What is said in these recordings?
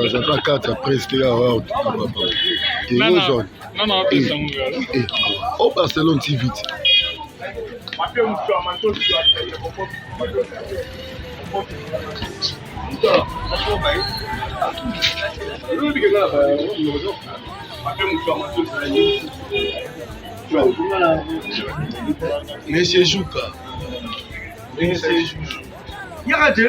J'entends 4 presque là. Non, au Barcelone, si vite. Monsieur Jouka. Il a raté.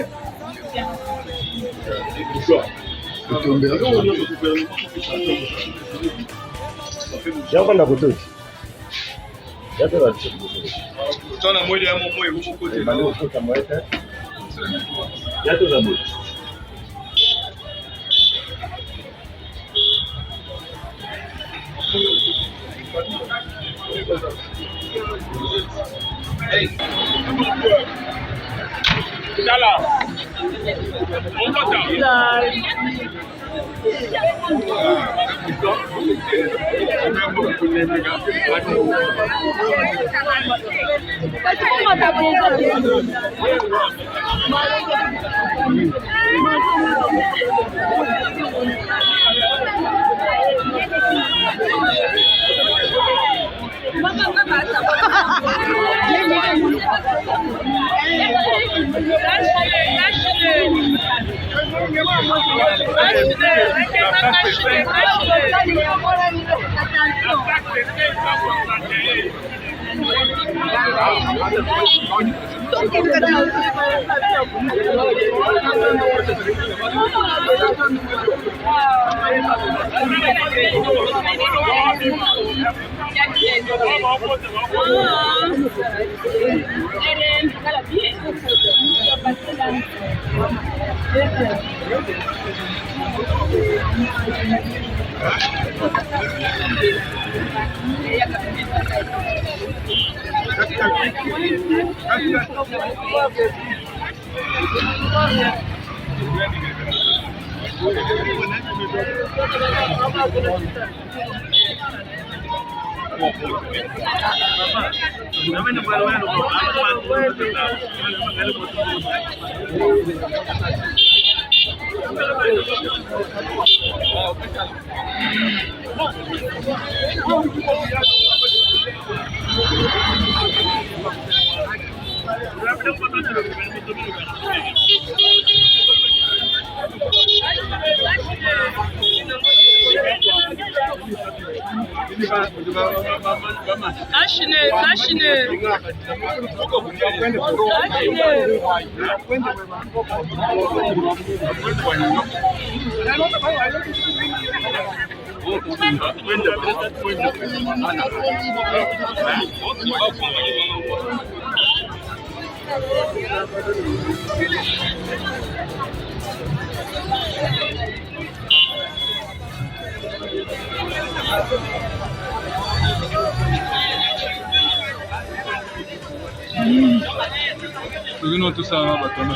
Tout ça, on va tourner.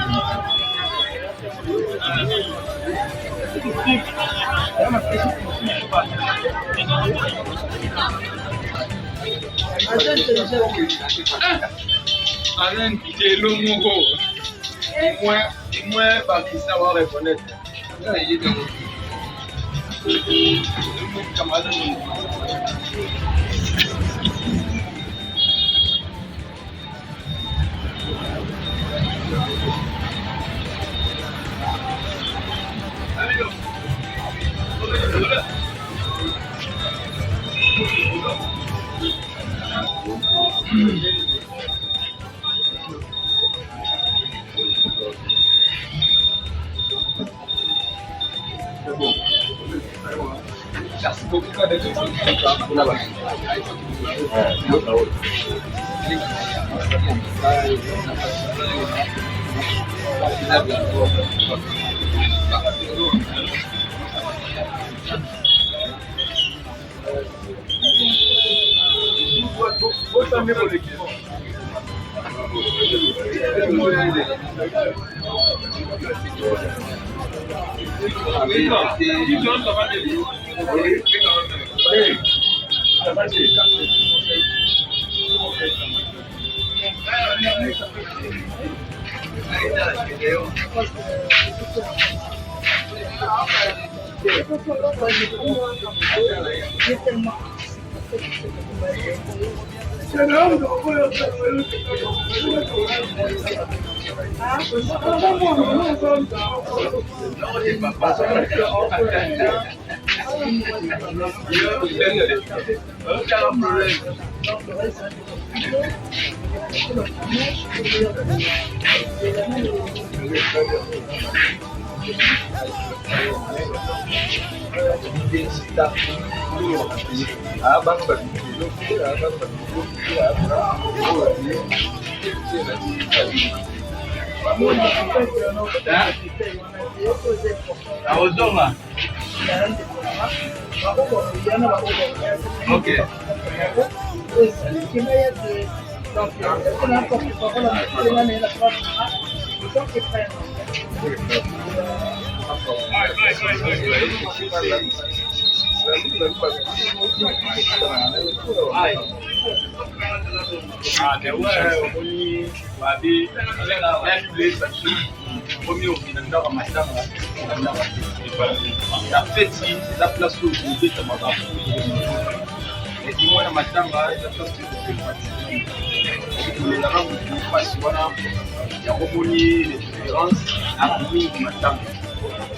Alain, c'est le mot. Moi, Pakistan va reconnaître. Merci beaucoup d'être Ok.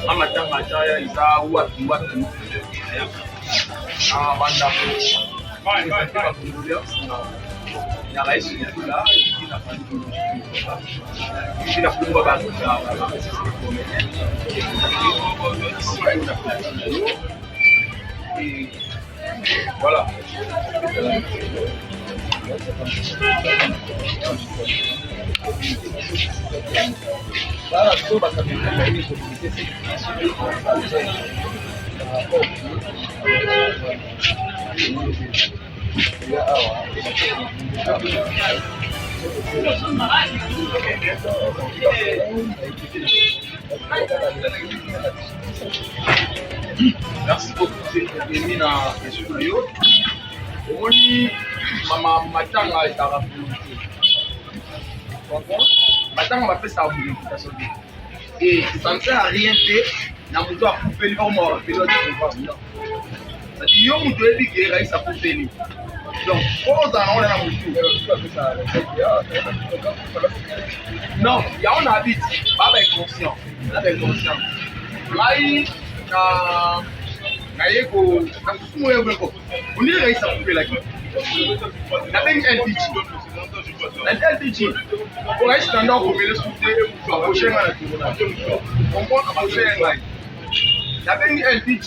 Amatanga chaya isa watu banda na raisi kula ina kumba bantu voilà. Merci beaucoup d'être venu dans le studio. On dit Maman Matanga est à la volonté. Matanga va faire sa volonté. Et ça ne sert à rien faire. Na mutu a coupé l'homme à faire l'autre. C'est-à-dire que mutu est bigué, il s'est coupé lui. Donc, pose en ordre à mutu. Non, il y a un habit. Pas avec conscience. Avec conscience. Là, Naiko, nakusumo yego ko. Unile raisa kupela ki. Na ben LPG. Na LPG. Ko raisa tanda ko mele sute ko shenga na tuna. On ko ko shenga. Na ben LPG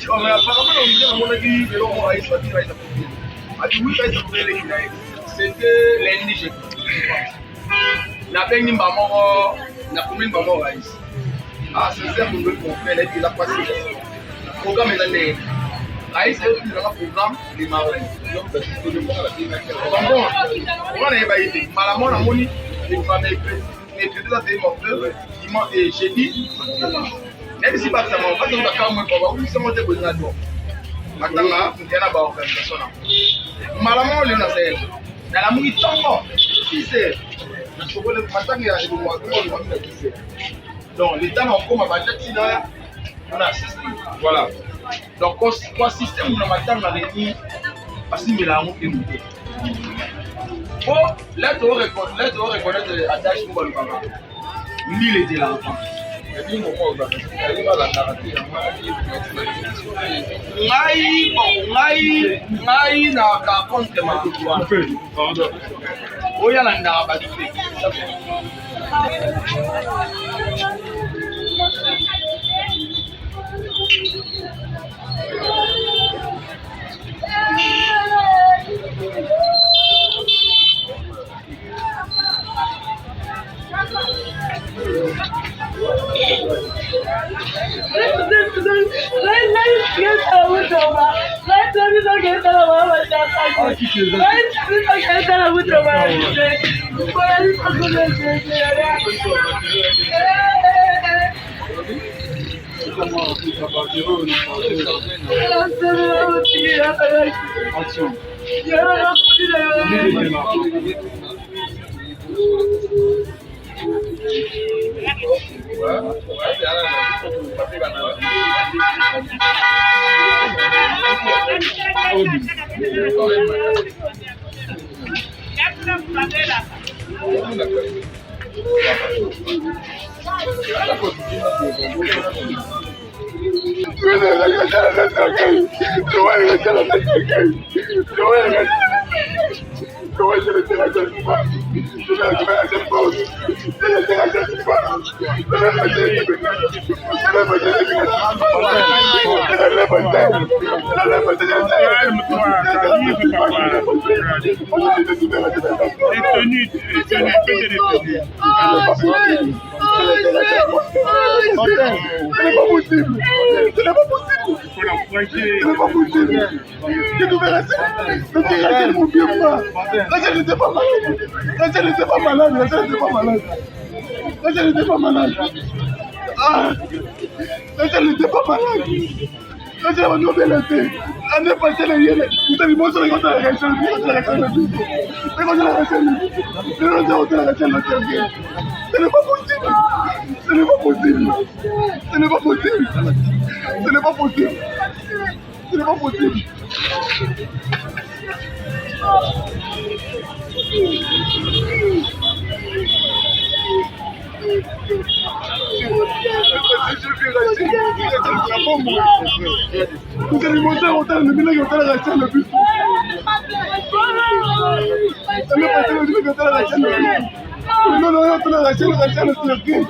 on va pas on va on a dit le mo raisa kupela. Ati oui raisa kupela ki. C'était l'NDG. Na ben nimba mo na kumini ba mo raisa. Ah, c'est ça qu'on veut faire et puis la passer. Programme est allé. Raïs est le programme des marins. Donc, bon, on a évalué. Malamon a moni, les femmes et tout ça, c'est mort. Dimanche et jeudi. Même si pas ça, on va faire un peu pour voir si on est besoin de toi. Maintenant, il y a une organisation. Malamon, on a fait. Dans la mouille, si c'est. Maintenant, il y a des mois. Donc, l'État n'a pas de on a assisté. Voilà. Donc, quoi système nous avons réuni parce que nous avons fait nous. Bon, là, tu vas reconnaître l'attache pour le papa. Mille était là. Ngai na ka compte ma kwa. Oya na ndaba dipe. Vous allez monter au hôtel, le milieu hôtel à la chaîne le but. Non, non, non, la chaîne le but.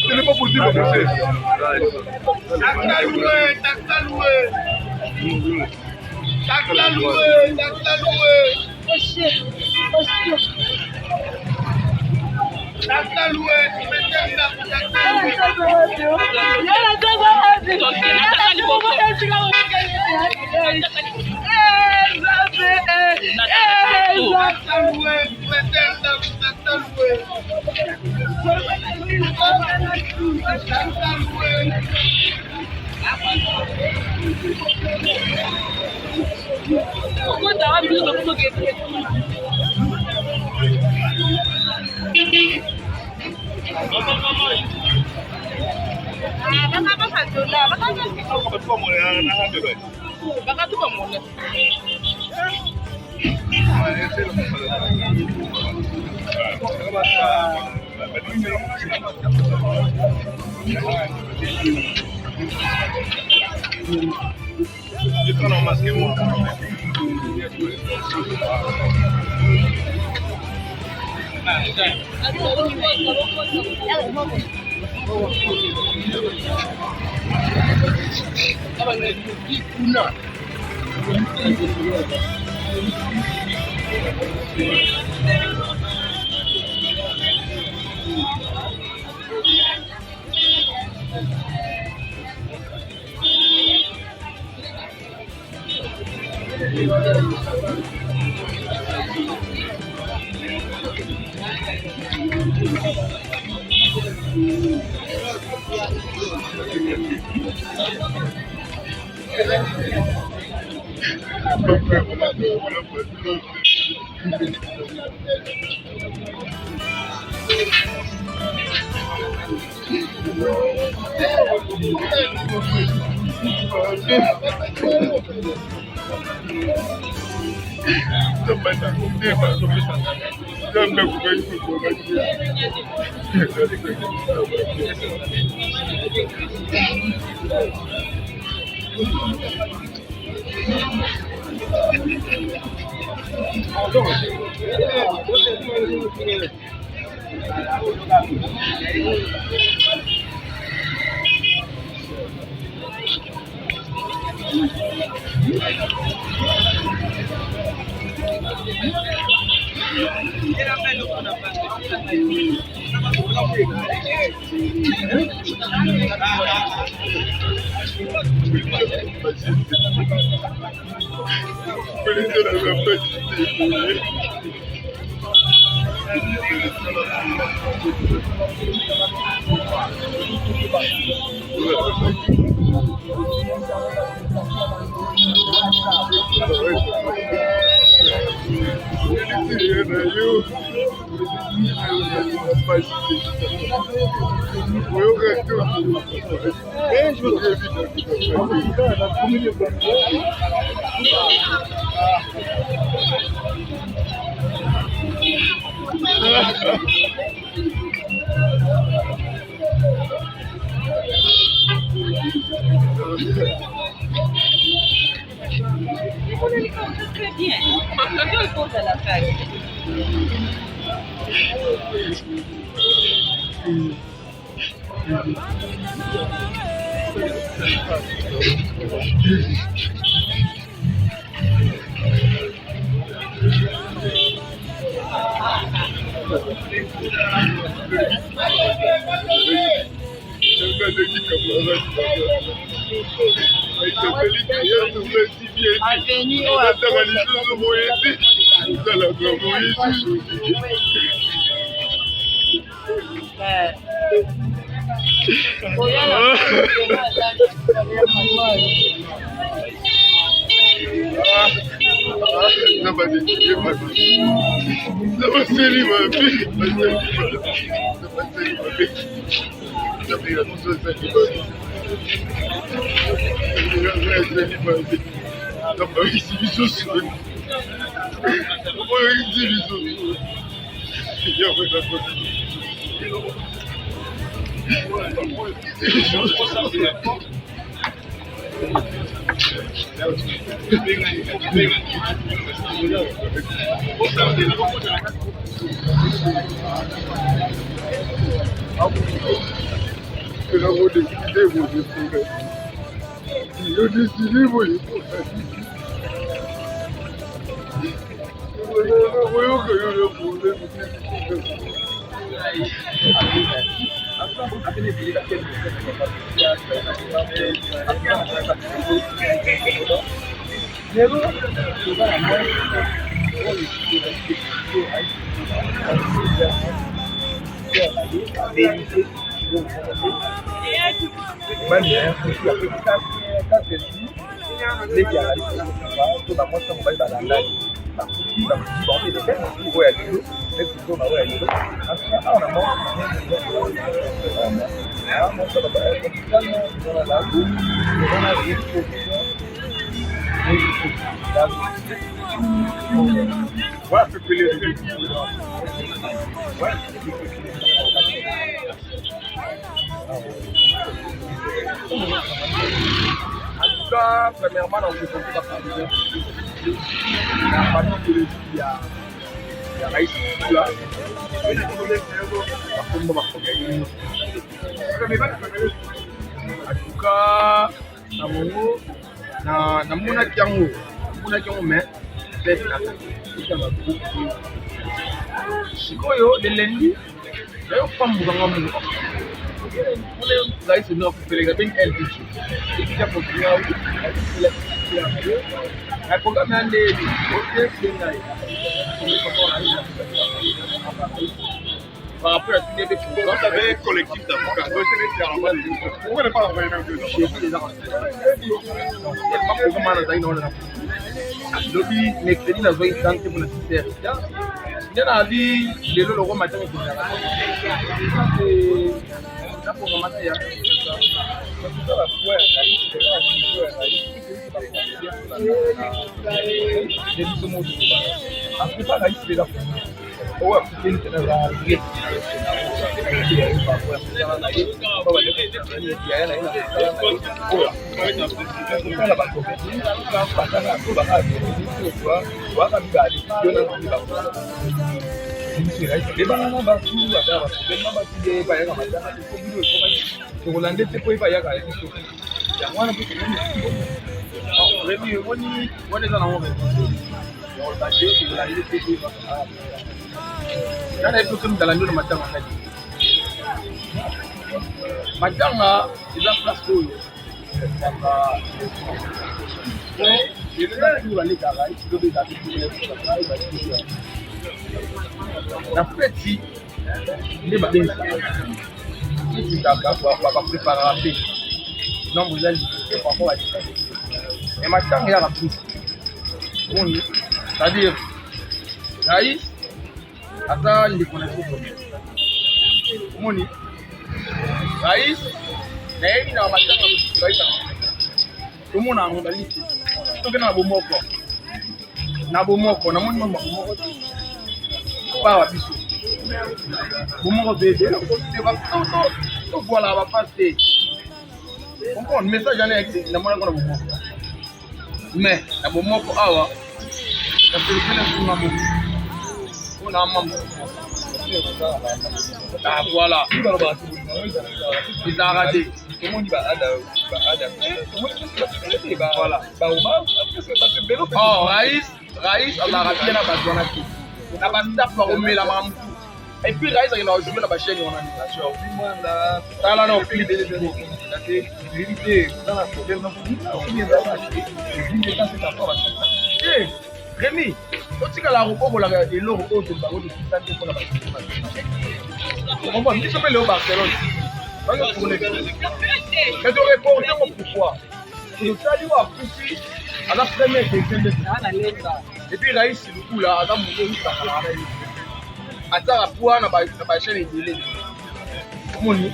Ce n'est pas possible. leki ya rais to ba mwasa mobali balandani bakuti bakuti baote de tête mosusu oyo ya lelo leki tona oyo ya lelo awa na mwa Voilà ce que les en tout cas, premièrement, on peut compter la famille. La famille de la raïs, là. En tout cas, na mona kiango mais c'est na sikoyo le lendi yo pambuzanga mungu ole raïs no kupelega ben LPG ikija pokia na programme ande ok c'est par rapport à tous les bénéfices. Vous avez un collectif d'avocats. Pourquoi ne pas envoyer même deux ans? Lobby, mercredi, la joie est dans le ministère. Il y a dit, les lots, le roi matin, Matanga, c'est la place où la fête, il est bien. Il va préparer. Non, vous allez par rapport à ça. Et maintenant, il y a la plus. C'est-à-dire, Raïs, attends, il est connecté. Moni, Raïs, il y a un matin, tout le monde a un liste. Tout le monde a un bomoko. Na bomoko, na moni mama bomoko. Pas à bisou. Bomoko bébé, tout voilà, va passer. Comprends, le message en est la monnaie qu'on a bomoko. Mais la bomoko awa, la téléphone est sur ma bomoko. On a un membre. Ah voilà. Ils ont raté. Voilà. Oh, Raïs, on a raté la base. On a passé par remettre la main. Et puis Raïs, il a joué la chaîne. On a dit ça. Là, non, plus de Rémi, quand tu as la repos pour la et l'eau repos de Barreau de Titane pour la on va dire que le Barcelone. Mais tu réponds pourquoi? Le salut a poussé à la première deuxième de et puis Raïs, le coup là, à mourir ça à ta rapport na ba chaîne de moni.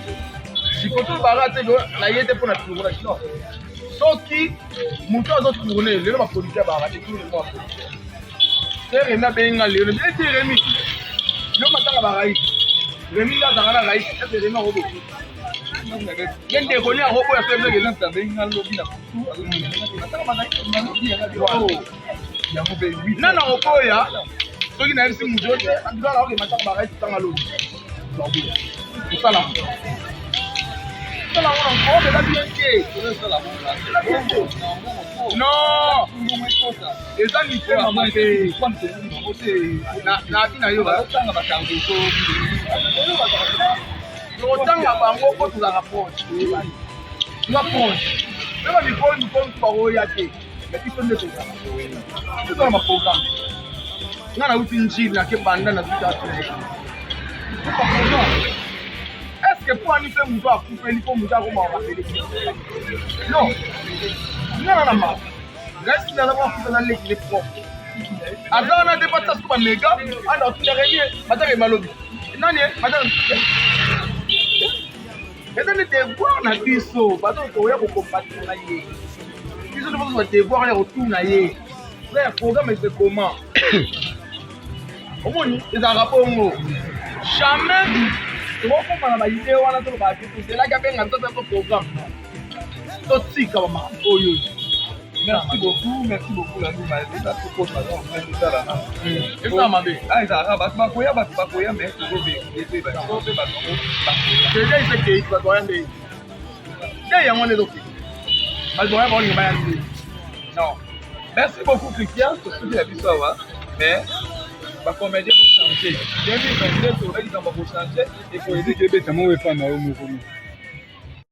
Si quand tu vas rater la yete pour la tour non. Sauf qui monte aux autres tournées, le va produire ba rater tout le monde. C'est Rémi Benga le c'est Rémi. Le matin ba Raïs. Rémi là dans la Raïs, c'est Rémi robot. Il y a des robot à faire le lance Benga lobby là. Non non robot ya. Ceux qui n'avaient pas de moujote, en tout cas là, les matins ba Raïs dans la lobby. C'est ça là. Non, les amis font maman na tina yo ba tanga ba kango so no tanga ba ngoko tu la rapproche tu approche même ni kon paro ya te mais tu sonne to c'est ça ma programme na uti njili na ke banda na tuta est-ce que pour animer mon doigt, il faut me dire comment on va faire. Non, non, non, non. reste dans la voie dans l'équipe propre. Avant on a dépassé ça sur méga, on a tout derrière, madame Malobi. Non madame. Maintenant les devoirs na biso, pardon ko ya ko combattre na yé. Biso de vous devoir les retour na yé. Le programme c'est comment? Omoni, les rapport ngo. Jamais tu vas comprendre la idée wana to ba ki c'est là gabe nganta to programme. To tika ba oyo. Merci beaucoup la nous mais ça se pose maintenant on ça là. Et ça m'a dit. Ah ça va ba koya mais to go be ete ba ko be ba ko. C'est déjà c'est que tu dois aller. J'ai un monde doki. Ba doit ba ni ba yandi. Non. Merci beaucoup Christian pour ce que tu as vu ça va. Mais ba comédien pour changer. J'ai vu que tu as dit qu'on va changer et pour aider que bêtement we fa na o mo ko.